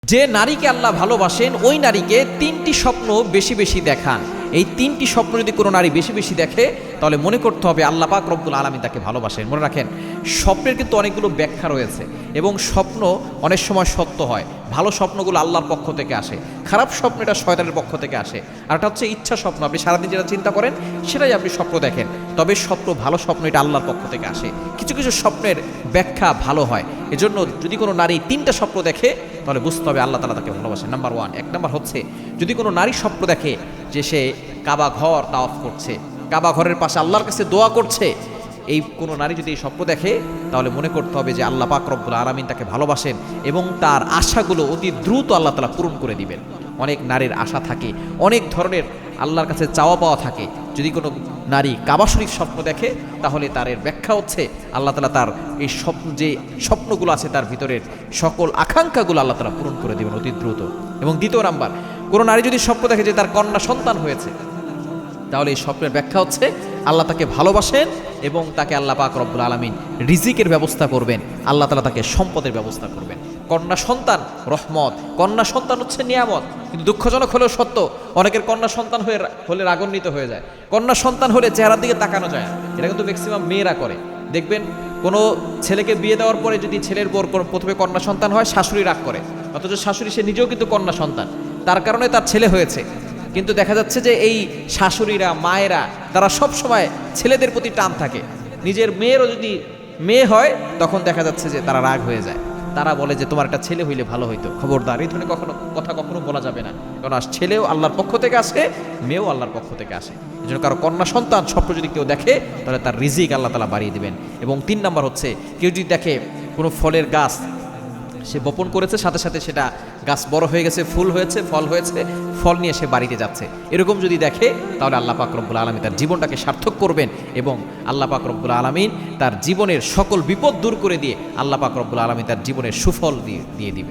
যে নারীকে আল্লাহ ভালোবাসেন ওই নারীকে তিনটি স্বপ্ন বেশি বেশি দেখান। এই তিনটি স্বপ্ন যদি কোনো নারী বেশি বেশি দেখে তাহলে মনে করতে হবে আল্লাহ পাক রব্বুল আলামিন তাকে ভালোবাসেন। মনে রাখেন, স্বপ্নের কিন্তু অনেকগুলো ব্যাখ্যা রয়েছে এবং স্বপ্ন অনেক সময় সত্য হয়। ভালো স্বপ্নগুলো আল্লাহর পক্ষ থেকে আসে, খারাপ স্বপ্ন এটা শয়তানের পক্ষ থেকে আসে। আর এটা হচ্ছে ইচ্ছা স্বপ্ন, আপনি সারাদিন যেটা চিন্তা করেন সেটাই আপনি স্বপ্ন দেখেন, তবে স্বপ্ন ভালো স্বপ্ন এটা আল্লাহর পক্ষ থেকে আসে। কিছু কিছু স্বপ্নের ব্যাখ্যা ভালো হয়। এজন্য যদি কোনো নারী তিনটা স্বপ্ন দেখে তাহলে বুঝতে হবে আল্লাহ তাআলা তাকে ভালোবাসেন। নাম্বার ওয়ান, এক নাম্বার হচ্ছে যদি কোনো নারী স্বপ্ন দেখে যে সে কাবা ঘর তাওয়াফ করছে, কাবা ঘরের পাশে আল্লাহর কাছে দোয়া করছে, এই কোনো নারী যদি এই স্বপ্ন দেখে তাহলে মনে করতে হবে যে আল্লাহ পাক রব্বুল আলামিন তাকে ভালোবাসেন এবং তার আশাগুলো অতি দ্রুত আল্লাহ তাআলা পূরণ করে দিবেন। অনেক নারীর আশা থাকে, অনেক ধরনের আল্লাহর কাছে চাওয়া পাওয়া থাকে। যদি কোনো নারী কাবা শরীফ স্বপ্ন দেখে তাহলে তার এর ব্যাখ্যা হচ্ছে আল্লাহ তাআলা তার এই স্বপ্ন, যে স্বপ্নগুলো আছে তার ভিতরের সকল আকাঙ্ক্ষাগুলো আল্লাহ তাআলা পূরণ করে দেবেন অতি দ্রুত। এবং দ্বিতীয় নাম্বার, কোনো নারী যদি স্বপ্ন দেখে যে তার কন্যা সন্তান হয়েছে তাহলে এই স্বপ্নের ব্যাখ্যা হচ্ছে আল্লাহ তাকে ভালোবাসেন এবং তাকে আল্লাহ পাক রব্বুল আলামিন রিজিকের ব্যবস্থা করবেন, আল্লাহ তাআলা তাকে সম্পদের ব্যবস্থা করবেন। কন্যা সন্তান রহমত, কন্যা সন্তান হচ্ছে নিয়ামত। কিন্তু দুঃখজনক হলেও সত্য, অনেকের কন্যা সন্তান হলে রাগান্বিত হয়ে যায়। কন্যা সন্তান হলে চেহারার দিকে তাকানো যায় না, এটা কিন্তু ম্যাক্সিমাম মেয়েরা করে। দেখবেন কোনো ছেলেকে বিয়ে দেওয়ার পরে যদি ছেলের বোর প্রথমে কন্যা সন্তান হয় শাশুড়ি রাগ করে, অথচ শাশুড়ি সে নিজেও কিন্তু কন্যা সন্তান, তার কারণে তার ছেলে হয়েছে। কিন্তু দেখা যাচ্ছে যে এই শাশুড়িরা, মায়েরা, তারা সব সময় ছেলেদের প্রতি টান থাকে। নিজের মেয়েরও যদি মেয়ে হয় তখন দেখা যাচ্ছে যে তারা রাগ হয়ে যায়, তারা বলে যে তোমার একটা ছেলে হইলে ভালো হইতো। খবরদার, এই ধরনের কথা কখনো বলা যাবে না, কারণ ছেলেও আল্লাহর পক্ষ থেকে আসে, মেয়েও আল্লাহর পক্ষ থেকে আসে। এই জন্য কারো কন্যা সন্তান স্বপ্ন যদি কেউ দেখে তাহলে তার রিজিক আল্লাহ তাআলা বাড়িয়ে দিবেন। এবং তিন নাম্বার হচ্ছে কেউ যদি দেখে কোনো ফলের গাছ সে বপন করেছে, সাথে সাথে সেটা গাছ বড় হয়ে গেছে, ফুল হয়েছে, ফল হয়েছে, ফল নিয়ে সে বাড়িতে যাচ্ছে, এরকম যদি দেখে তাহলে আল্লাহ পাক রব্বুল আলামিন তার জীবনটাকে সার্থক করবেন এবং আল্লাহ পাক রব্বুল আলামিন তার জীবনের সকল বিপদ দূর করে দিয়ে আল্লাহ পাক রব্বুল আলামিন তার জীবনের সুফল দিয়ে দিবেন।